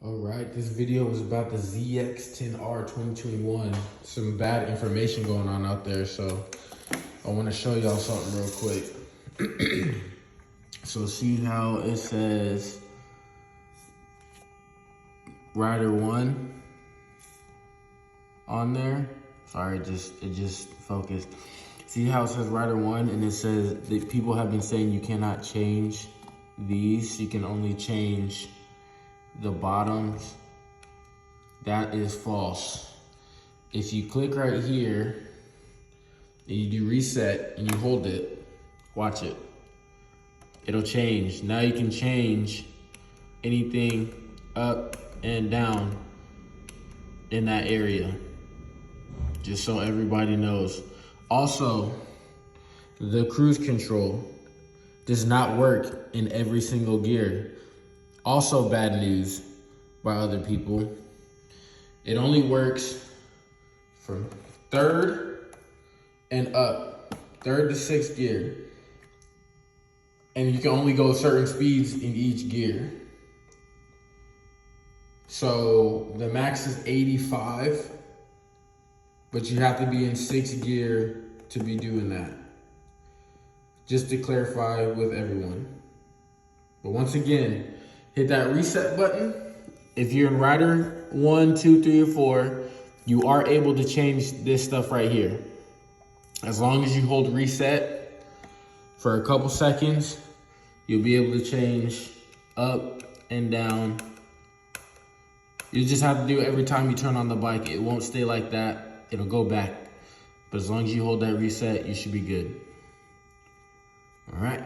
All right, this video was about the ZX10R 2021. Some bad information going on out there, so I want to show y'all something real quick. So see how it says Rider 1 on there? Sorry, it just focused. See how it says Rider 1 and it says that people have been saying you cannot change these. You can only change the bottoms. That is false. If you click right here and you do reset and you hold it, watch it. It'll change. Now you can change anything up and down in that area, just so everybody knows. Also, the cruise control does not work in every single gear. Also bad news by other people. It only works from third and up, third to sixth gear. And you can only go certain speeds in each gear. So the max is 85, but you have to be in sixth gear to be doing that. Just to clarify with everyone. But once again, hit that reset button. If you're in Rider 1, 2, 3, or 4, you are able to change this stuff right here. As long as you hold reset for a couple seconds, you'll be able to change up and down. You just have to do it every time you turn on the bike. It won't stay like that. It'll go back. But as long as you hold that reset, you should be good. All right.